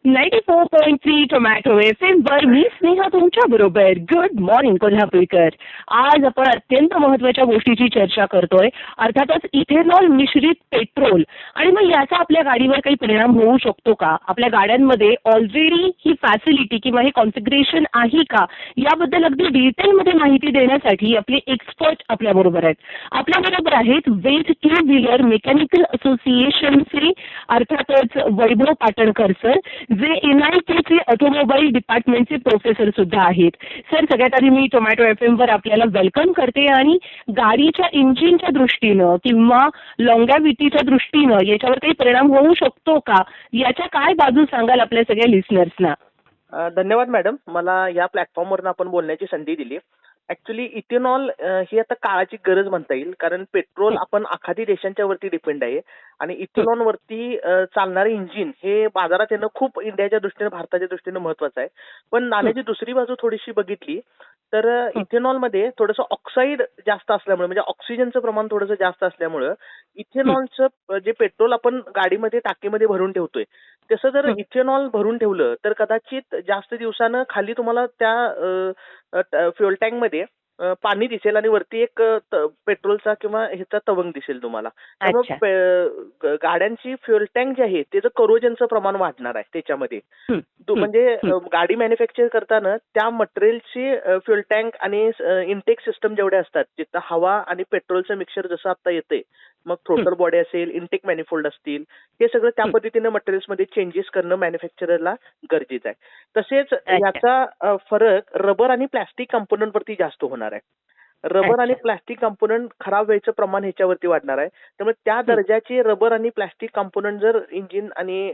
94.3 tomato FM वर मी स्नेहा तुमच्या बरोबर. Good morning Kolhapurkar. आज आपण अत्यंत महत्त्वाच्या गोष्टीची चर्चा करतोय, अर्थातच इथेनॉल मिश्रित पेट्रोल. आणि मग याचा आपल्या गाडीवर काही परिणाम होऊ शकतो का? आपल्या गाड्यांमध्ये ऑलरेडी ही फॅसिलिटी किंवा हे कॉन्फिगरेशन आहे का, याबद्दल अगदी डिटेलमध्ये माहिती देण्यासाठी आपले एक्सपर्ट आपल्या बरोबर आहेत. आपल्या बरोबर आहेत वेद टू व्हीलर मेकॅनिकल असोसिएशनचे अर्थातच वैभव पाटणकर सर, जे NITचे ऑटोमोबाईल डिपार्टमेंटचे प्रोफेसर सुद्धा आहेत. सर, सगळ्यात आधी मी टोमॅटो FM वर आपल्याला वेलकम करते आणि गाडीच्या इंजिनच्या दृष्टीनं किंवा लॉंगॅव्हिटीच्या दृष्टीनं याच्यावर काही परिणाम होऊ शकतो का, याच्या काय बाजू सांगाल आपल्या सगळ्या लिस्नर्सना? धन्यवाद मॅडम, मला या प्लॅटफॉर्मवरून आपण बोलण्याची संधी दिली. ऍक्च्युली इथेनॉल ही आता काळाची गरज म्हणता येईल, कारण पेट्रोल आपण आखाती देशांच्या वरती डिपेंड आहे आणि इथेनॉल वरती चालणारे इंजिन हे बाजारात येणं खूप इंडियाच्या दृष्टीने, भारताच्या दृष्टीने महत्वाचं आहे. पण नाण्याची दुसरी बाजू थोडीशी बघितली तर इथेनॉलमध्ये थोडंसं ऑक्साईड जास्त असल्यामुळे, म्हणजे ऑक्सिजनचं प्रमाण थोडंसं जास्त असल्यामुळं इथेनॉलचं जे पेट्रोल आपण गाडीमध्ये टाकीमध्ये भरून ठेवतोय, तसं जर इथेनॉल भरून ठेवलं तर कदाचित जास्त दिवसानं खाली तुम्हाला त्या फ्युएल टँक मध्ये पाणी दिसेल आणि वरती एक पेट्रोलचा किंवा ह्याचा तवंग दिसेल तुम्हाला. त्यामुळे गाड्यांची फ्युएल टँक जे आहे त्याचं करोजनचं प्रमाण वाढणार आहे त्याच्यामध्ये. म्हणजे गाडी मॅन्युफॅक्चर करताना त्या मटेरियलची फ्युएल टँक आणि इनटेक सिस्टम जेवढे असतात, जिथं हवा आणि पेट्रोलचं मिक्सर जसं आता येतंय, मग थ्रोटल बॉडी असेल, इनटेक मॅनिफोल्ड असतील, हे सगळं त्या पद्धतीने मटेरियल्स मध्ये चेंजेस करणं मॅन्युफॅक्चररला गरजेचं आहे. तसेच याचा फरक रबर आणि प्लास्टिक कंपोनंट वरती जास्त होणार आहे. रबर आणि प्लास्टिक कंपोनंट खराब व्हायचं प्रमाण ह्याच्यावरती वाढणार आहे. त्यामुळे त्या दर्जाचे रबर आणि प्लास्टिक कंपोनंट जर इंजिन आणि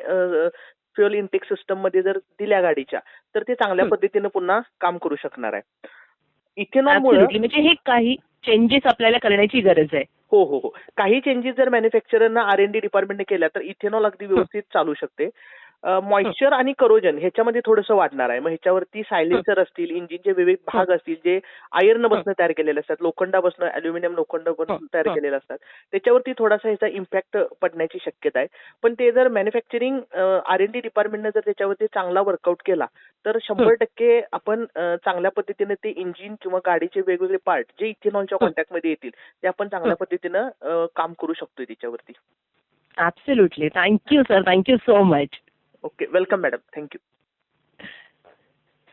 फ्युएल इनटेक सिस्टम मध्ये जर दिल्या गाडीच्या, तर ते चांगल्या पद्धतीने पुन्हा काम करू शकणार आहे. इथेनॉलमुळे म्हणजे हे काही चेंजेस आपल्याला करण्याची गरज आहे. हो हो हो, काही चेंजेस जर मॅन्युफॅक्चररना R&D डिपार्टमेंटने केल्या तर इथेनॉल अगदी व्यवस्थित चालू शकते. मॉइश्चर आणि करोजन ह्याच्यामध्ये थोडंसं वाढणार आहे. मग ह्याच्यावरती सायलेन्सर असतील, इंजिनचे विविध भाग असतील जे आयर्न बसणं तयार केलेले असतात, लोखंडापासून अल्युमिनियम लोखंड तयार केलेले असतात, त्याच्यावरती थोडासा ह्याचा इम्पॅक्ट पडण्याची शक्यता आहे. पण ते जर मॅन्युफॅक्चरिंग R&D डिपार्टमेंटने जर त्याच्यावरती चांगला वर्कआउट केला तर 100% आपण चांगल्या पद्धतीने ते इंजिन किंवा गाडीचे वेगवेगळे पार्ट जे इथेनॉलच्या कॉन्टॅक्टमध्ये येतील ते आपण चांगल्या पद्धतीनं काम करू शकतोय त्याच्यावरती. Absolutely. Thank you sir, thank you so much. Okay, welcome madam, thank you.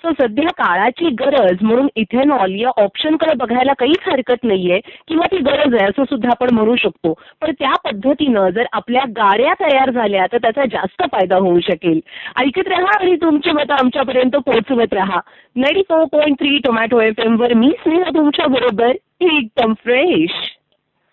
So सध्या काळाची गरज म्हणून इथेनॉल या ऑप्शनकडे बघायला काहीच हरकत नाहीये, किंवा ती गरज आहे असं सुद्धा आपण म्हणू शकतो. पण त्या पद्धतीनं जर आपल्या गाड्या तयार झाल्या तर त्याचा जास्त फायदा होऊ शकेल. ऐकत राहा आणि तुमची मतं आमच्यापर्यंत पोहोचवत राहा. 94.3 टोमॅटो FM वर मी स्नेहा तुमच्या बरोबर, एकदम फ्रेश.